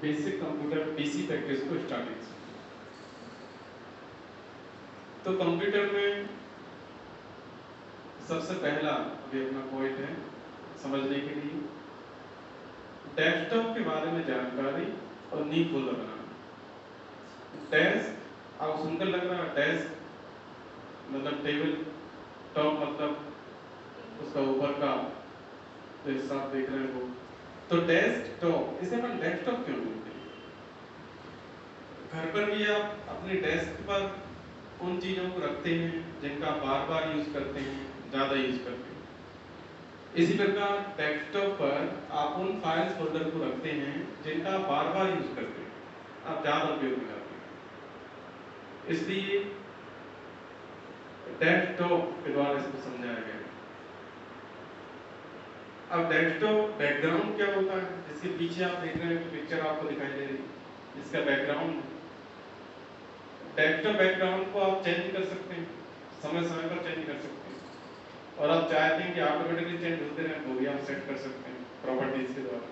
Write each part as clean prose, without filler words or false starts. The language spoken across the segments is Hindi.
बेसिक कंप्यूटर पीसी पैकेज को स्टार्टिंग से। तो कंप्यूटर में सबसे पहला अभी अपना पॉइंट है समझने के लिए डेस्कटॉप के बारे में जानकारी और नींव फोल्डर बनाना। डेस्क आप सुनकर लग रहा है डेस्क मतलब टेबल, टॉप मतलब उसका ऊपर का जो हिस्सा आप देख रहे हैं वो। तो डेस्कटॉप, इसे अपन डेस्कटॉप क्यों बोलते हैं? घर पर भी आप अपने डेस्क पर उन चीजों को रखते हैं जिनका बार बार यूज करते हैं, ज्यादा यूज करते हैं। इसी प्रकार डेस्कटॉप पर आप उन फाइल्स फोल्डर को रखते हैं जिनका बार बार यूज करते हैं, आप ज्यादा उपयोग में लाते हैं। इसलिए डेस्कटॉप के द्वारा इसको समझाया गया। अब डेस्कटॉप बैकग्राउंड क्या होता है, जिसके पीछे आप देख रहे हैं पिक्चर आपको दिखाई दे रही है, इसका बैकग्राउंड। डेस्कटॉप बैकग्राउंड को आप चेंज कर सकते हैं, समय समय पर चेंज कर सकते हैं, और आप चाहते हैं कि ऑटोमेटिकली चेंज होते रहें वो भी आप सेट कर सकते हैं प्रॉपर्टीज के द्वारा।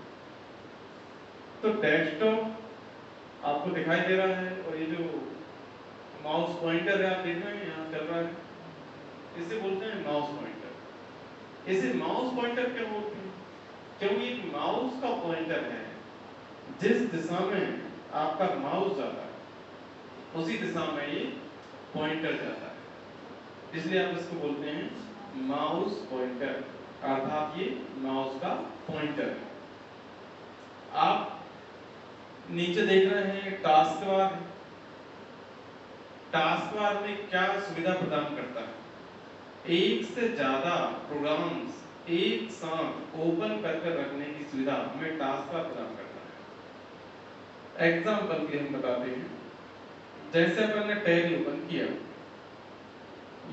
तो डेस्कटॉप आपको दिखाई दे रहा है, और ये जो माउस पॉइंटर है आप देख रहे हैं यहाँ चल रहा है, इसे बोलते हैं माउस पॉइंटर। इसे माउस पॉइंटर क्यों बोलते हैं? क्योंकि एक माउस का पॉइंटर है, जिस दिशा में आपका माउस जाता है उसी दिशा में ये पॉइंटर जाता है, इसलिए आप इसको बोलते हैं माउस पॉइंटर, अर्थात ये माउस का पॉइंटर है। आप नीचे देख रहे हैं टास्क बार। टास्क बार में क्या सुविधा प्रदान करता है? एक से ज्यादा प्रोग्राम्स एक साथ ओपन करके रखने की सुविधा हमें टास्क बार प्रदान करता है। एग्जाम्पल के हम बताते हैं, जैसे अपन ने टैली ओपन किया,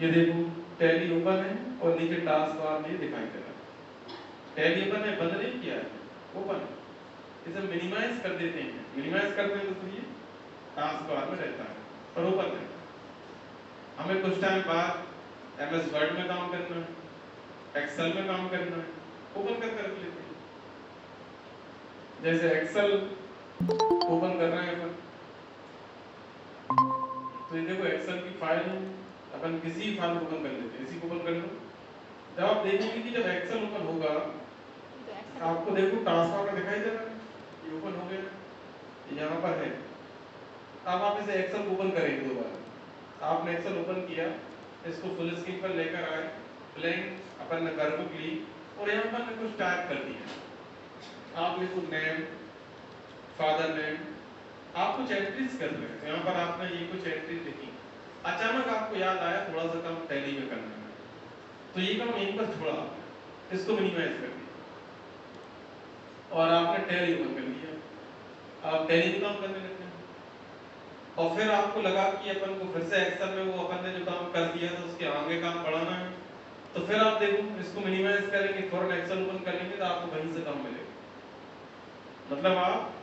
ये देखो टैली ओपन है और नीचे टास्क बार में दिखाई दे रहा है। टैली ओपन है, बंद नहीं किया है, ओपन है। इसे मिनिमाइज कर देते हैं, मिनिमाइज करते हैं तो ये टास्क बार में रहता है और ओपन रहता है। हमें कुछ टाइम बाद MS वर्ड में काम करना है, एक्सेल में काम करना है, ओपन करके रख लेते हैं। जैसे एक्सेल ओपन कर रहे हैं अपन, तो ये देखो एक्सेल की फाइल है, अपन किसी फाइल को ओपन कर लेते हैं, इसी को ओपन कर लो। जब आप देखेंगे कि जब एक्सेल ओपन होगा, आपको देखो टास्क बार में दिखाई दे रहा है, ये ओपन हो गया, यहाँ पर है। अब आप इसे एक्सेल ओपन करेंगे दोबारा। आपने एक्सेल ओपन किया, इसको फुल स्क्रीन पर लेकर आए, ब्लैंक अपन ने कर्व ली और यहाँ पर कुछ टाइप कर दिया। आप लिखो नेम, फादर नेम, आप कुछ एंट्रीज कर रहे हैं, यहाँ पर आपने ये कुछ एंट्रीज लिखी। अचानक आपको याद आया थोड़ा सा काम टैली में करना है, तो ये काम यहीं पर छोड़ा, इसको मिनिमाइज कर दिया और आपने टैली ओपन कर लिया। आप टैली में काम करने लगते हैं, और फिर आपको लगा कि अपन को फिर से एक्सेल में वो अपन ने जो काम कर दिया था उसके आगे काम बढ़ाना है, तो फिर आप देखो इसको मिनिमाइज करेंगे, फौरन एक्सेल ओपन कर लेंगे तो आपको वहीं से काम मिलेगा। मतलब आप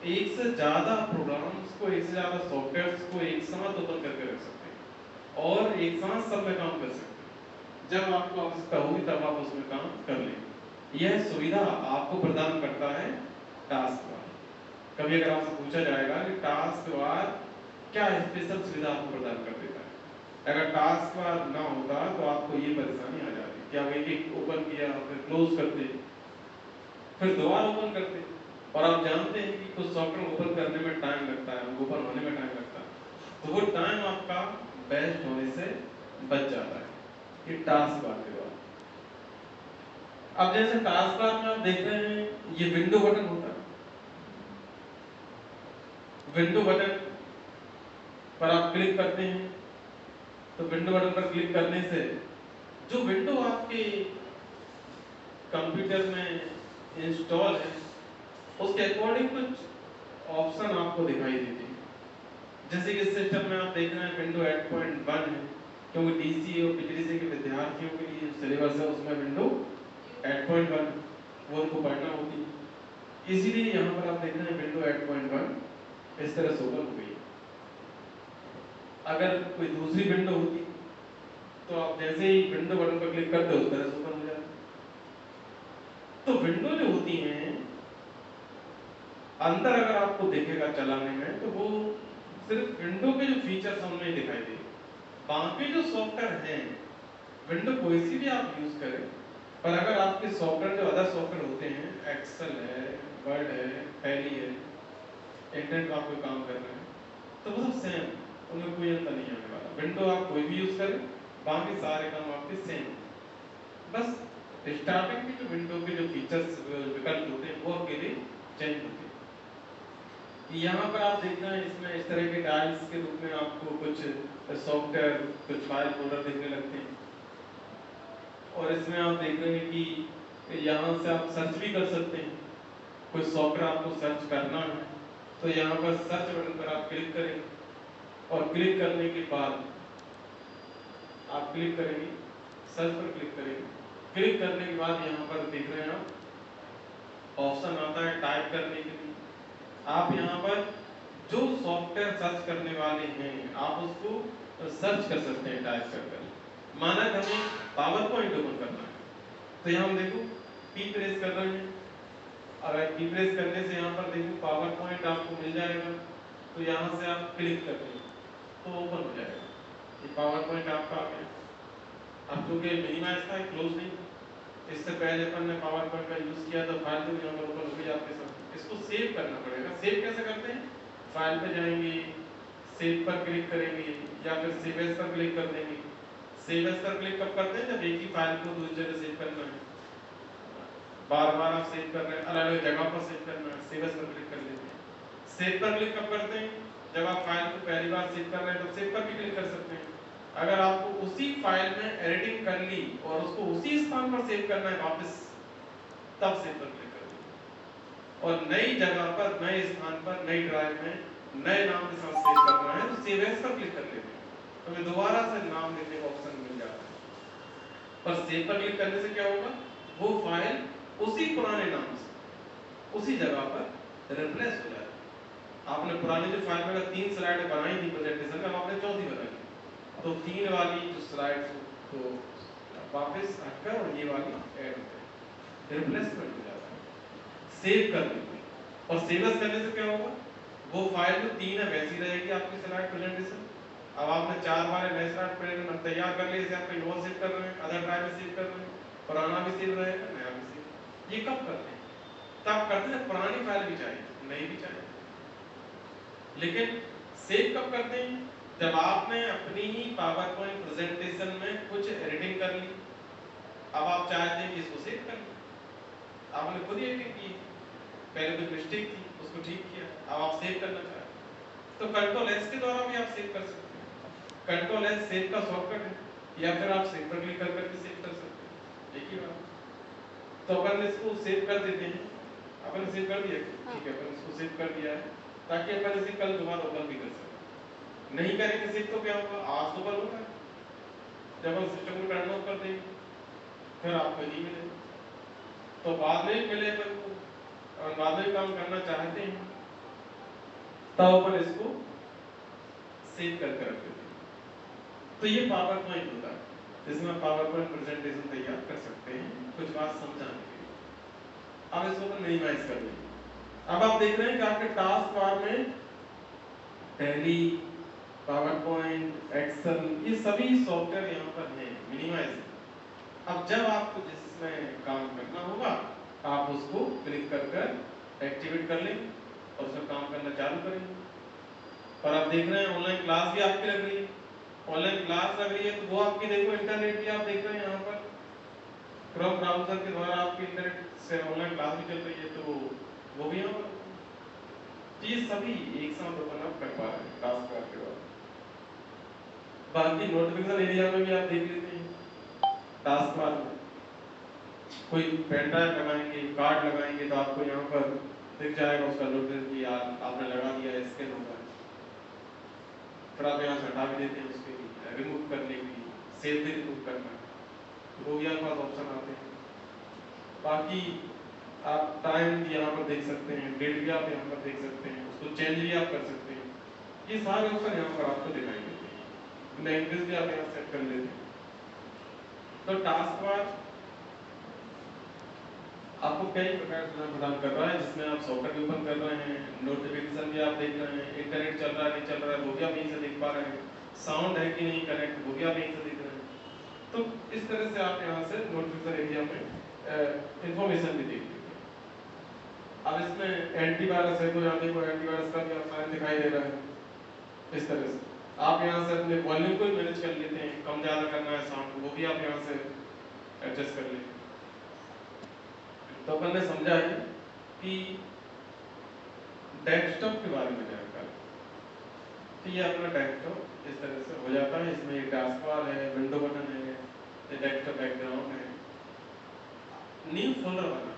एक से ज्यादा प्रोग्राम्स को, एक से ज्यादा सॉफ्टवेयर्स को एक साथ ओपन करके रख सकते हैं और एक साथ सब में काम कर सकते हैं। जब आपको आवश्यकता होगी तब आप उसमें काम कर लेंगे। यह सुविधा आपको प्रदान करता है टास्क बार। कभी अगर आपसे पूछा जाएगा कि टास्क बार क्या स्पेशल सुविधा आपको प्रदान कर देता है, अगर टास्क बार ना होता तो आपको ये परेशानी आ जाती कि आप एक एक ओपन किया फिर क्लोज करते, फिर दोबारा ओपन करते, और आप जानते हैं कि कुछ सॉफ्टवेयर ओपन करने में टाइम लगता है, ओपन होने में टाइम लगता है, तो वो टाइम आपका वेस्ट होने से बच जाता है ये टास्क बार के द्वारा। अब जैसे टास्क बार में आप देख रहे हैं ये विंडो बटन होता है, विंडो बटन पर आप क्लिक करते हैं, तो विंडो बटन पर क्लिक करने से जो विंडो आपके कंप्यूटर में इंस्टॉल है उसके अकॉर्डिंग कुछ ऑप्शन आपको दिखाई देते हैं। जैसे कि सिस्टम में आप देख रहे हैं विंडो 8.1 है, क्योंकि डीसी और पीजीडीसी के विद्यार्थियों के लिए सिलेबस है उसमें विंडो 8.1 वो उनको पढ़ना होती है, इसीलिए यहाँ पर आप देख रहे हैं विंडो 8.1 इस तरह से ओपन हो गई। अगर कोई दूसरी विंडो होती तो आप जैसे ही विंडो बटन पर क्लिक करते हो उस तरह से ओपन हो जाता। तो विंडो जो होती हैं अंदर अगर आपको दिखेगा चलाने में तो वो सिर्फ विंडो के जो फीचर्स हमें दिखाई दे, बाकी जो सॉफ्टवेयर हैं, विंडो कोई सी भी आप यूज करें, पर अगर आपके सॉफ्टवेयर जो अदर सॉफ्टवेयर होते हैं, एक्सेल है, वर्ड है, टैली है, इंटरनेट आप कोई काम कर रहे हैं, तो वो सब सेम, उनमें कोई अंतर नहीं आने वाला। विंडो आप कोई भी यूज करें, बाकी सारे काम आपके सेम, बस स्टार्टिंग की जो विंडो के जो फीचर्स विकल्प होते हैं वो आपके लिए चेंज होते हैं। यहाँ पर आप देखना है, इसमें इस तरह के टाइल्स के रूप में आपको कुछ सॉफ्टवेयर, कुछ फाइल फोल्डर देखने लगते हैं, और इसमें आप देख रहे हैं कि यहाँ से आप सर्च भी कर सकते हैं। कोई सॉफ्टवेयर आपको सर्च करना है तो यहाँ पर सर्च बटन पर आप क्लिक करेंगे, और क्लिक करने के बाद आप क्लिक करेंगे, सर्च पर क्लिक करेंगे, क्लिक करने के बाद यहाँ पर देख रहे हैं आप ऑप्शन आता है टाइप करने के लिए। आप यहाँ पर जो सॉफ्टवेयर सर्च करने वाले हैं आप उसको सर्च कर सकते हैं टाइप कर। माना हमें पावर पॉइंट ओपन करना है, तो यहाँ हम देखो P प्रेस कर रहे हैं, अगर P प्रेस करने से यहाँ पर देखो पावर पॉइंट आपको मिल जाएगा, तो यहाँ से आप क्लिक कर दें तो ओपन हो जाएगा, ये पावर पॉइंट आपका आ गया। अब चूंकि मिनिमाइज था, क्लोज नहीं था, इससे पहले अपन ने पावर पॉइंट का यूज किया तो फाइल तो यहाँ पर ओपन हो गई आपके साथ। इसको सेव करना पड़ेगा। सेव कैसे करते हैं, फाइल पे जाएंगे, सेव पर क्लिक करेंगे, या फिर सेव एज पर क्लिक कर देंगे। सेव एज पर क्लिक कब करते हैं, जब एक ही फाइल को दूसरी जगह सेव करना है, बार बार आप सेव कर रहे हैं, अलग अलग जगह पर सेव करना है, सेव एज पर क्लिक कर लेते हैं। सेव पर क्लिक कब करते हैं, जब आप फाइल को पहली बार सेव कर रहे हैं तो सेव पर भी क्लिक कर सकते हैं। अगर आपको उसी फाइल में एडिटिंग कर ली और उसको उसी स्थान पर सेव करना है वापस, तब सेव पर क्लिक कर दीजिए। और नई जगह पर, नए स्थान पर, नई ड्राइव में नए नाम के साथ सेव करना है तो सेव एज पर क्लिक कर लेते हैं, तो हमें दोबारा से नाम देने का ऑप्शन मिल जाता है। पर सेव पर क्लिक करने से क्या होगा, वो फाइल उसी पुराने नाम से उसी जगह पर रिप्लेस हो जाएगा। आपने पुरानी जो फाइल में 3 स्लाइड बनाई थी प्रेजेंटेशन में, आपने चौथी बनाई, तो 3 वाली जो स्लाइड्स तो वापस हटकर और ये वाली ऐड हो जाएगी, रिप्लेसमेंट हो जाता है। सेव कर देंगे, और सेव एज करने से क्या होगा, वो फाइल जो 3 है वैसी रहेगी आपकी स्लाइड प्रेजेंटेशन। अब आपने 4 वाले नए स्लाइड प्रेजेंटेशन तैयार कर लिए, जैसे आप कहीं और सेव कर रहे हैं, अदर ड्राइव में सेव कर रहे हैं, पुराना भी सेव रहेगा, नया भी सेव। ये कब करते हैं, तब करते हैं पुरानी फाइल भी चाहिए, नई भी चाहिए। लेकिन सेव कब करते हैं, जब आपने अपनी ही पावर पॉइंट प्रेजेंटेशन में कुछ एडिटिंग कर ली, अब आप चाहते हैं कि इसको सेव कर लें, आपने खुद ही एडिटिंग की, पहले कोई मिस्टेक थी उसको ठीक किया, अब आप सेव करना चाहते हैं तो कंट्रोल एस के द्वारा भी आप सेव कर सकते हैं। कंट्रोल एस सेव का शॉर्टकट है, या फिर आप सेव पर क्लिक करके सेव कर सकते हैं, एक ही बात। तो अपन इसको सेव कर देते हैं, अपन सेव कर दिया, ठीक है, अपन इसको सेव कर दिया है ताकि अपन इसे कल दोबारा ओपन भी कर सकें। नहीं करेंगे सेव तो क्या होगा, आज तो बंद होगा, जब हम सिस्टम को टर्न ऑफ कर देंगे फिर आपको नहीं मिलेगा, तो बाद में मिले अपन को, और बाद में काम करना चाहते हैं तब अपन इसको सेव करके रख देते हैं। तो ये पावर पॉइंट होता है, जिसमें पावर पॉइंट प्रेजेंटेशन तैयार कर सकते हैं कुछ बात समझाने के लिए। अब इसको अपन मिनिमाइज कर देंगे। अब आप देख रहे हैं कि आपके टास्क बार में टैली, पावर पॉइंट, एक्सेल, ये सभी सॉफ्टवेयर यहाँ पर हैं, मिनिमाइज। अब जब आपको जिसमें काम करना होगा आप उसको क्लिक कर एक्टिवेट कर लेंगे और उसमें काम करना चालू करेंगे। और आप देख रहे हैं ऑनलाइन क्लास भी आपकी लग रही है, ऑनलाइन क्लास लग रही है तो वो आपकी देखो इंटरनेट की आप देख रहे हैं यहाँ पर क्रोम ब्राउजर के द्वारा आपकी इंटरनेट से ऑनलाइन क्लास भी चल रही है, तो वो भी यहाँ पर ये सभी एक साथ ओपन अप कर पा रहे हैं टास्क बार के बाद। बाकी नोटिफिकेशन एरिया में भी आप देख लेते हैं, टास्क बार में कोई पेन ड्राइव लगाएंगे, कार्ड लगाएंगे तो आपको यहाँ पर दिख जाएगा उसका नोटिफिकेशन कि आपने लगा दिया, स्कैन होगा। फिर आप यहाँ से हटा भी देते हैं, उसके रिमूव करने की, सेव भी रिमूव करना है, वो भी आपके पास ऑप्शन आते हैं। बाकी आप टाइम भी यहाँ पर देख सकते हैं, डेट भी आप यहाँ पर देख सकते हैं, उसको चेंज भी आप कर सकते हैं। ये सारे ऑप्शन यहाँ पर आपको दिखाई देते हैं। लैंग्वेज भी आप यहाँ सेट कर लेते हैं। तो टास्क बार आपको कई प्रकार से सुविधा प्रदान कर रहा है, जिसमें आप सॉफ्टवेयर भी ओपन कर रहे हैं, नोटिफिकेशन भी आप देख रहे हैं, इंटरनेट चल रहा है नहीं चल रहा है वो भी आप यहीं से देख पा रहे हैं, साउंड है कि नहीं कनेक्ट वो भी आप यहीं से देख रहे हैं। तो इस तरह से आप यहाँ से नोटिफिकेशन एरिया में इंफॉर्मेशन भी देख लीजिए। अब इसमें एंटीवायरस है तो यहाँ देखो एंटीवायरस का भी ऑप्शन दिखाई दे रहा है। इस तरह से आप यहाँ से अपने वॉल्यूम को मैनेज कर लेते हैं, कम ज़्यादा करना है साउंड वो भी आप यहाँ से एडजस्ट कर लेते हैं। तो अपन ने समझा है कि डेस्कटॉप के बारे में जानकारी। तो ये अपना डेस्कटॉप इस तरह से हो जाता है। इसमें एक टास्क बार है, विंडो बटन है, ये डेस्कटॉप बैकग्राउंड है। न्यू फोल्डर बनाना,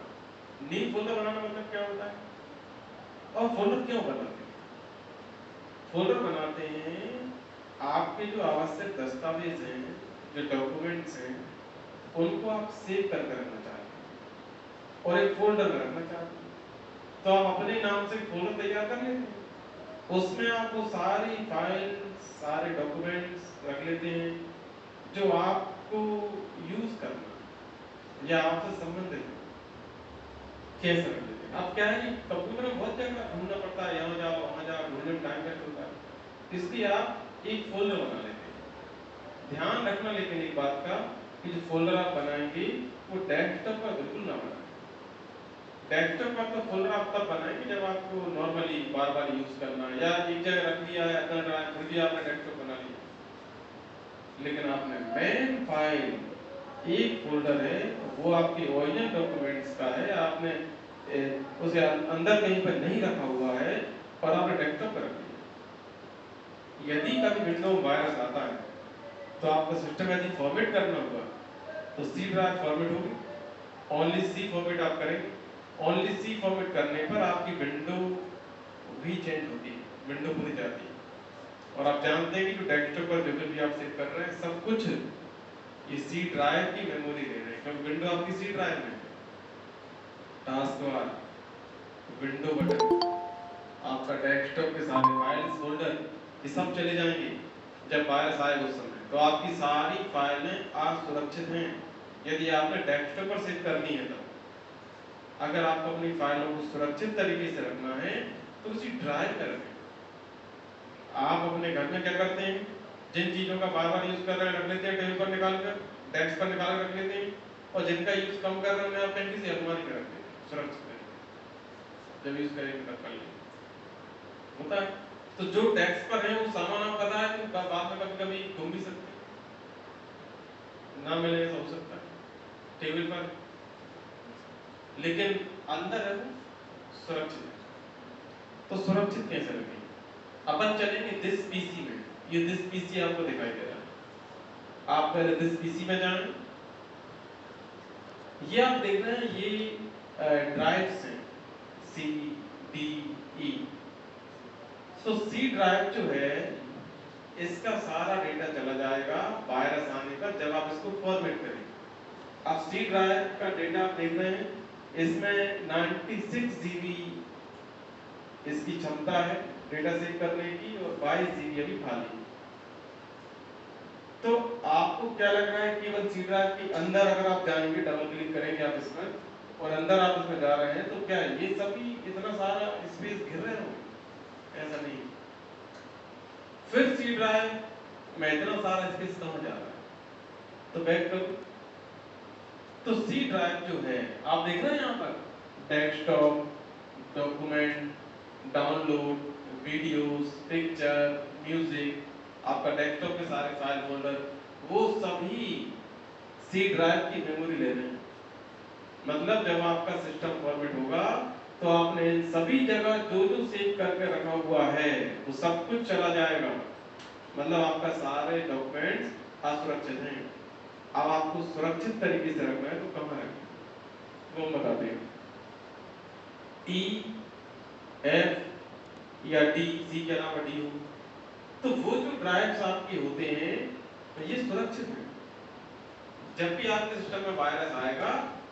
न्यू फोल्डर बनाना मतलब क्या होता है और फोल्डर क्यों बनाते हैं? फोल्डर बनाते हैं आपके जो आवश्यक दस्तावेज हैं, जो डॉक्यूमेंट्स हैं, उनको आप सेव करके रखना चाहते हैं और एक फोल्डर में रखना चाहते हैं। तो आप अपने नाम से फोल्डर तैयार कर लेते हैं, उसमें आप वो सारी फाइल, सारे डॉक्यूमेंट्स रख लेते हैं जो आपको यूज करना या आपसे संबंधित है, कैसे रख लेते हैं। अब क्या है कि कंप्यूटर में बहुत जगह ढूंढना पड़ता है, यहाँ जाओ वहाँ जाओ, ढूंढने में टाइम वेस्ट होता है, इसलिए आप एक फोल्डर बना लेते हैं। ध्यान रखना लेकिन एक बात का कि जो फोल्डर आप बनाएंगे वो डेस्कटॉप पर बिल्कुल ना बनाएं। डेस्कटॉप पर तो फोल्डर आप तब बनाएंगे जब आपको नॉर्मली बार बार यूज करना है या एक जगह रख लिया है अपना ड्राइव फिर भी आपने डेस्कटॉप बना लिया। लेकिन आपने मेन फाइल एक फोल्डर है वो आपके ओरिजिनल डॉक्यूमेंट्स का है, आपने उसे अंदर कहीं पर नहीं रखा हुआ है और आपने डेस्कटॉप पर रख लिया। यदि कभी विंडो वायरस आता है तो आपका सिस्टम यदि फॉर्मेट करना होगा तो सी ड्राइव फॉर्मेट होगी, ओनली सी फॉर्मेट आप करेंगे। ओनली सी फॉर्मेट करने पर आपकी विंडो भी चेंज होती है, विंडो पूरी जाती है। और आप जानते हैं कि जो डेस्कटॉप पर जो भी आप सेव कर रहे हैं सब कुछ ये सी ड्राइव की मेमोरी ले रहे हैं, क्योंकि विंडो आपकी सी ड्राइव में है। टास्क बार, विंडो बटन, आपका डेस्कटॉप के सारे फाइल्स, फोल्डर ये सब चले जाएंगे जब वायरस आएगा उस समय। तो आपकी सारी फाइलें आज सुरक्षित हैं यदि आपने डेस्कटॉप पर सेव करनी है। तब अगर आपको अपनी फाइलों को सुरक्षित तरीके से रखना है तो उसी ड्राइव पर रखें। आप अपने घर में क्या करते हैं, जिन चीज़ों का बार बार यूज कर रहे हैं रख लेते हैं टेबल पर निकाल कर, डेस्क पर निकाल कर रख लेते हैं, और जिनका यूज कम कर रहे हैं उन्हें आप कहीं किसी अलमारी में रख देते हैं सुरक्षित है, जब यूज करेंगे तब कर लेंगे। होता है तो जो डेस्क पर है वो सामान आप पता है कि बाद में कभी कभी घूम भी सकते हैं, ना मिले ऐसा हो सकता है टेबल पर, लेकिन अंदर है वो सुरक्षित है। तो सुरक्षित कैसे रखेंगे? अपन चलेंगे दिस पीसी में। ये दिस पीसी आपको दिखाई दे रहा है, आप पहले दिस पीसी में जाएं। ये आप देख रहे हैं ये ड्राइव्स हैं सी डी ई। तो सी ड्राइव जो है इसका सारा डेटा चला जाएगा वायरस आने पर जब आप इसको फॉर्मेट करेंगे। अब सी ड्राइव का डेटा आप देख रहे हैं, इसमें 96 जीबी इसकी क्षमता है डेटा सेव करने की और 22 जीबी अभी खाली। तो आपको क्या लग रहा है, केवल सी ड्राइव के अंदर अगर आप जाएंगे, डबल क्लिक करेंगे आप इसमें और अंदर आप इसमें जा रहे हैं तो क्या ये सभी इतना सारा स्पेस घिर रहे होंगे? ऐसा नहीं। फिर सी ड्राइव में इतना सारा स्पेस कहाँ जा रहा है? तो बैक करो। तो सी ड्राइव जो है आप देख रहे हैं यहाँ पर desktop, document, download, videos, picture, music, आपका डेस्कटॉप के सारे फाइल फोल्डर वो सभी सी ड्राइव की मेमोरी ले रहे हैं। मतलब जब आपका सिस्टम फॉर्मेट होगा तो आपने इन सभी जगह जो जो सेव करके रखा हुआ है वो सब कुछ चला जाएगा। मतलब आपका सारे डॉक्यूमेंट्स असुरक्षित हैं। अब आपको सुरक्षित तरीके से रखना है तो कहाँ रखें वो हम बताते हैं। ई एफ या डी, सी के अलावा डी हो तो वो जो ड्राइव्स आपके होते हैं तो ये सुरक्षित है। जब भी आपके सिस्टम में वायरस आएगा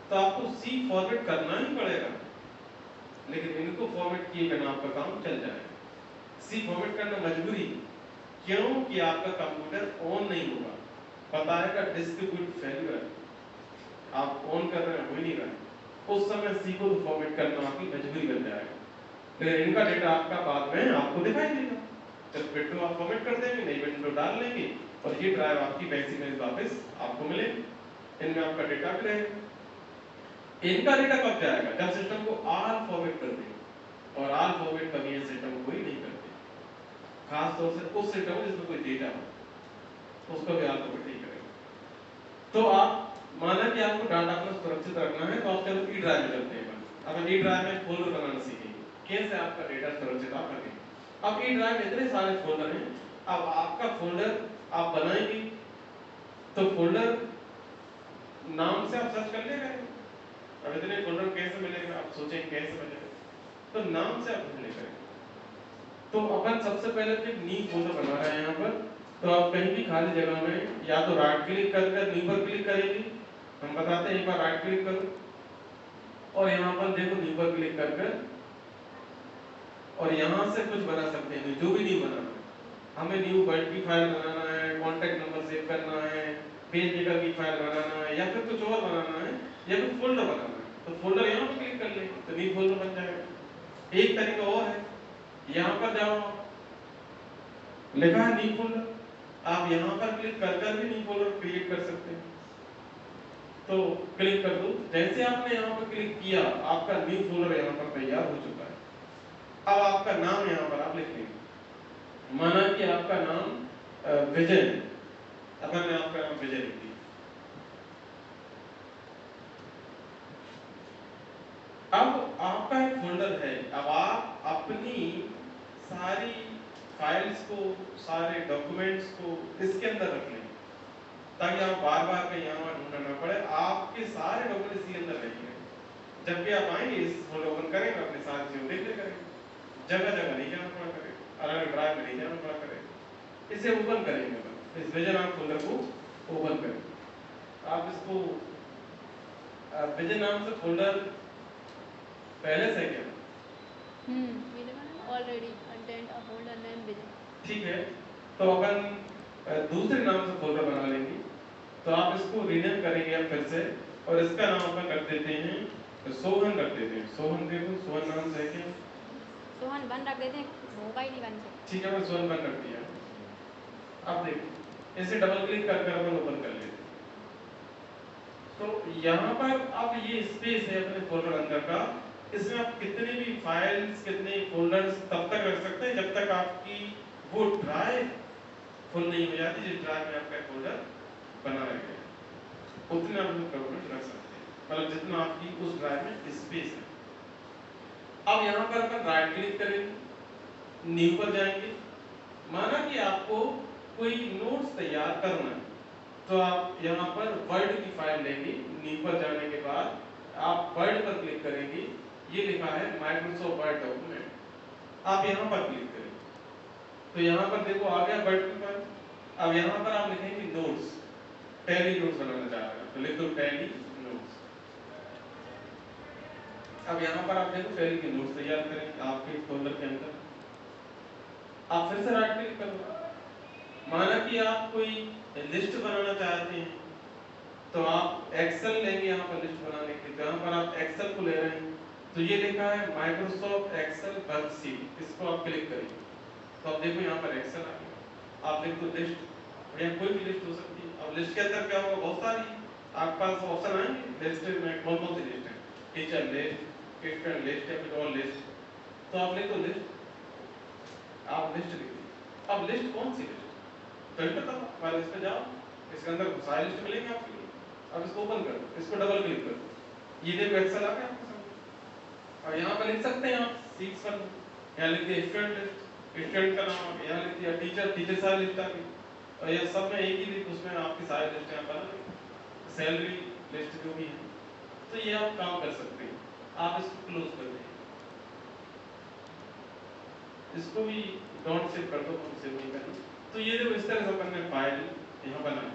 तो आपको सी फॉर्मेट करना ही पड़ेगा, लेकिन इनको फॉर्मेट किए बिना आपका काम चल जाएगा। सी फॉर्मेट करना मजबूरी, क्योंकि आपका कंप्यूटर ऑन नहीं होगा, बताएगा डिस्क बूट फेल्यूर, आप ऑन कर रहे हैं हो ही नहीं रहा है। उस समय सी को तो फॉर्मेट करना आपकी मजबूरी बन जाएगा, लेकिन इनका डेटा आपका बाद में आपको दिखाई देगा। जब विंडो आप फॉर्मेट कर देंगे, नई विंडो डाल लेंगे और ये ड्राइव आपकी वैसी इमेज वापस आपको मिलेगी, इनमें आपका डेटा भी रहेगा। इनका डेटा कब जाएगा? जब सिस्टम को ऑल फॉर्मेट कर देंगे, और ऑल फॉर्मेट कभी ये सिस्टम कोई नहीं करते, खास तौर से उस सिस्टम में जिसमें कोई डेटा हो उसको भी ऑल फॉर्मेट नहीं करेंगे। तो आप माना कि आपको डाटा अपना सुरक्षित रखना है, तो आप चलो ई ड्राइव में चलते हैं। अब ई ड्राइव में फोल्डर बनाना सीखेंगे, कैसे आपका डेटा सुरक्षित आप रखेंगे। अब ई ड्राइव में इतने सारे फोल्डर हैं, अब आपका फोल्डर आप बनाएंगे तो फोल्डर नाम से आप सर्च कर लेगा। अब इतने फोल्डर कैसे मिलेगा, आप सोचें कैसे मिलेगा, तो नाम से आप ढूंढ लेगा। तो अपन सबसे पहले तो एक न्यू फोल्डर बना रहे हैं यहाँ पर। तो आप कहीं भी खाली जगह में या तो राइट क्लिक कर न्यू पर क्लिक करेंगे, हम बताते हैं एक बार राइट क्लिक करो और यहाँ पर देखो न्यू पर क्लिक कर और यहाँ से कुछ बना सकते हैं, जो भी न्यू बनाना है। हमें न्यू वर्ड की फाइल बनाना है, कॉन्टैक्ट नंबर सेव करना है, पेज मेकर की फाइल बनाना है, या फिर कुछ और बनाना है, या फिर फोल्डर बनाना है, तो फोल्डर यहाँ पर क्लिक कर लेंगे तो न्यू फोल्डर बन जाएगा। एक तरीका और है, यहाँ पर जाओ, लिखा है न्यू फोल्डर, आप यहाँ पर क्लिक कर भी न्यू फोल्डर क्रिएट कर सकते हैं। तो क्लिक कर दो, जैसे आपने यहाँ पर क्लिक किया आपका न्यू फोल्डर यहाँ पर तैयार हो चुका है। अब आपका नाम यहाँ पर आप लिख लेंगे, माना कि आपका नाम विजय, अपन ने आपका नाम विजय लिख दिया। अब आपका एक फोल्डर है, अब आप अपनी सारी फाइल्स को, सारे डॉक्यूमेंट्स को इसके अंदर रख लेंगे, ताकि आप बार बार कहीं यहाँ ढूंढना ना पड़े, आपके सारे डॉक्यूमेंट इसी अंदर रहेंगे। जब भी आप आएंगे इस फोल्डर ओपन करेंगे, अपने सारे चीजें देख ले करेंगे, जगह जगह नहीं जाना पड़ा करे, अलग अलग ड्राइव में नहीं जाना पड़ा करे। इसे ओपन करेंगे, इस विजन आप फोल्डर को ओपन करेंगे। आप इसको विजन नाम से फोल्डर पहले से क्या already content a folder name vision, ठीक है। तो अपन दूसरे नाम से फोल्डर बना लेंगे, तो आप इसको रीनेम करेंगे अब फिर से, और इसका नाम अपन रख देते हैं सोहन रख देते हैं। सोहन देखो, सोहन नाम से है क्या? सोहन बन रख देते हैं, होगा ही नहीं बन से। ठीक है, मैं सोहन बन रख दिया। अब देखो इसे डबल क्लिक कर अपन ओपन कर लेते हैं। तो यहाँ पर अब ये स्पेस है अपने फोल्डर अंदर का, इसमें आप कितने भी फाइल्स, कितने फोल्डर्स तब तक रख सकते हैं जब तक आपकी वो ड्राइव फुल नहीं हो जाती, जिस ड्राइव में आपका फोल्डर बना रहेगा, उतने आप डॉक्यूमेंट रख सकते हैं, मतलब जितना आपकी उस ड्राइव में स्पेस है। अब यहाँ पर अपन राइट क्लिक करेंगे, न्यू पर जाएंगे, माना कि आपको कोई नोट्स तैयार करना है, तो आप यहाँ पर वर्ड की फाइल लेंगे, न्यू पर जाने के बाद आप वर्ड पर क्लिक करेंगे, ये लिखा है माइक्रोसॉफ्ट वर्ड डॉक्यूमेंट, आप यहाँ पर क्लिक करेंगे तो यहाँ पर देखो आ गया वर्ड की फाइल। अब यहाँ पर आप लिखेंगे नोट्स, टैली नोट्स बनाना चाह रहे हैं तो लिख दो टैली नोट्स। अब यहाँ पर आप देखो टैली के नोट्स तैयार करेंगे आपके फोल्डर के अंदर। आप फिर से राइट क्लिक करो, माना कि आप कोई लिस्ट बनाना चाहते हैं तो आप एक्सेल लेंगे यहाँ पर लिस्ट बनाने के लिए, तो यहाँ पर आप एक्सेल को ले रहे हैं तो ये लिखा है माइक्रोसॉफ्ट एक्सेल वर्कशीट, इसको आप क्लिक करेंगे तो आप देखो यहाँ पर एक्सेल आ गया। आप देखो लिस्ट, या कोई भी लिस्ट हो सकती है। अब लिस्ट के अंदर क्या होगा, बहुत सारी आपके पास ऑप्शन आएंगे लिस्ट में, कौन कौन सी लिस्ट है, टीचर लिस्ट, स्टूडेंट लिस्ट या फिर ऑल लिस्ट, तो आप लिख दो लिस्ट, आप लिस्ट लिख दो। अब लिस्ट कौन सी लिस्ट, फिल्टर दबाओ, पहले इस पे जाओ, इसके अंदर सारी लिस्ट मिलेंगे आपके लिए। अब इसको ओपन कर दो, इसको डबल क्लिक कर दो, ये देखो एक्सेल आ गया आपके सामने। अब यहाँ पर लिख सकते हैं आप सीट्स पर, यहाँ लिख दिया स्टूडेंट लिस्ट, स्टूडेंट का नाम, यहाँ लिख दिया टीचर, टीचर सारी लिस्ट आ गई, और ये सब में एक ही लिस्ट, उसमें आपकी सारी लिस्ट यहाँ पर, सैलरी लिस्ट जो भी है, तो ये आप काम कर सकते हैं। आप इसको क्लोज कर दें, इसको भी डॉट सेव कर दो, हम सेव नहीं करना। तो ये देखो इस तरह से अपन ने फाइल यहाँ बनाई।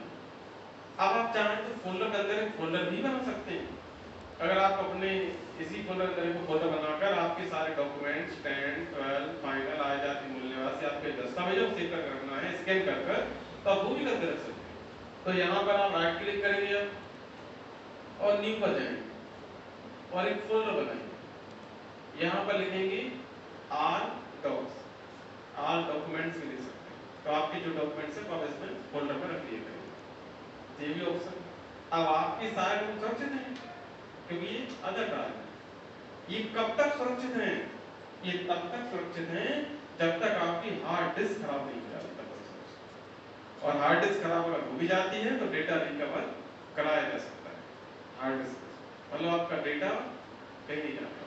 अब आप चाहें तो फोल्डर के अंदर एक फोल्डर भी बना सकते हैं। अगर आप अपने इसी फोल्डर के अंदर एक फोल्डर बनाकर आपके सारे डॉक्यूमेंट्स 10, 12 फाइनल आय जाति मूल्यवासी आपके दस्तावेजों को सेव कर रखना है स्कैन कर तो आप वो भी करके रख सकते हैं। तो यहाँ पर आप राइट क्लिक करेंगे और न्यू पर जाएंगे, और एक फोल्डर बनाएंगे। यहाँ पर लिखेंगे आर डॉक्स, आर डॉक्यूमेंट्स भी लिख सकते हैं। तो आपके जो डॉक्यूमेंट्स है आप इसमें फोल्डर में रख लिए करेंगे, ये भी ऑप्शन। अब आपके सारे डॉक्यूमेंट सुरक्षित हैं क्योंकि ये अदर ड्राइव है। ये कब तक सुरक्षित हैं? ये तब तक सुरक्षित हैं जब तक आपकी हार्ड डिस्क खराब नहीं हो जाती, तब तक सुरक्षित। और हार्ड डिस्क खराब अगर हो भी जाती है तो डेटा रिकवर कराया जा सकता है हार्ड डिस्क, मतलब आपका डेटा कहीं नहीं जाता।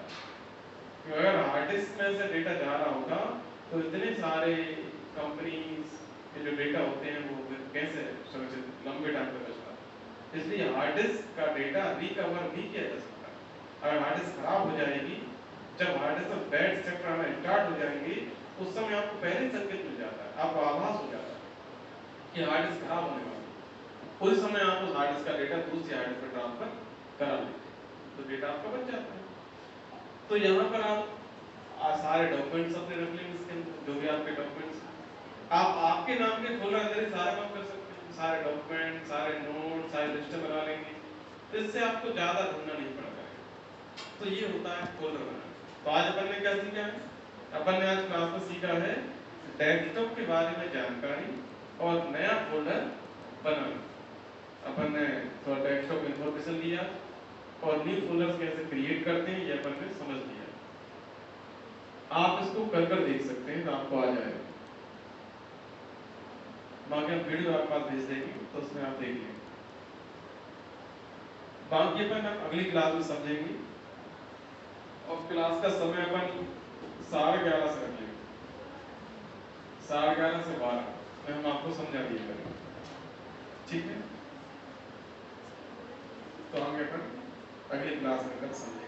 तो अगर हार्ड डिस्क में से डेटा जा रहा होगा तो इतने सारे कंपनीज के जो डेटा होते हैं वो फिर कैसे सुरक्षित लंबे टाइम तक बचता है। इसलिए हार्ड डिस्क का डेटा रिकवर भी किया जा सकता है। अगर हार्ड डिस्क खराब हो जाएगी, जब हार्ड डिस्क में बैड स्टेप आना स्टार्ट हो जाएंगे उस समय आपको पहले संकेत मिल जाता है, आपको आभास हो जाता है कि हार्ड डिस्क खराब होने वाली है। उस समय आप उस हार्ड डिस्क का डेटा दूसरी हार्ड डिस्क पर ट्रांसफर करा लेते हैं तो डेटा आपका बच जाता है। तो यहाँ पर आप सारे डॉक्यूमेंट्स अपने रख लेंगे, इसके अंदर जो भी आपके डॉक्यूमेंट्स आप आपके नाम के फोल्डर अंदर ही सारा काम कर सकते हैं, सारे डॉक्यूमेंट, सारे नोट, सारे लिस्ट बना लेंगे, तो इससे आपको ज्यादा ढूंढना नहीं पड़ता है। तो ये होता है फोल्डर बनाना। तो आज अपन ने क्या सीखा है? अपन ने आज क्लास में सीखा है डेस्कटॉप के बारे में जानकारी और नया फोल्डर बनाना। अपन ने थोड़ा डेस्कटॉप इंफॉर्मेशन लिया और न्यू फोल्डर्स कैसे क्रिएट करते हैं ये अपन ने समझ लिया। आप इसको कर कर देख सकते हैं तो आपको आ जाएगा, बाकी हम वीडियो आपके पास भेज देंगे तो उसमें आप देख लेंगे। बाकी अपन अगली क्लास में समझेंगे और क्लास का समय अपन 11:30 से रख लेंगे, 11:30 से 12 में हम आपको समझा दिया करेंगे, ठीक है? तो हम अपन अगली क्लास में कर समझेंगे।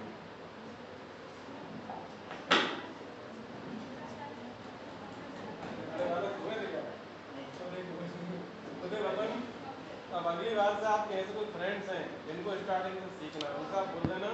अब अगली बार से आपके ऐसे कोई फ्रेंड्स हैं जिनको स्टार्टिंग से सीखना है, उनसे आप बोल देना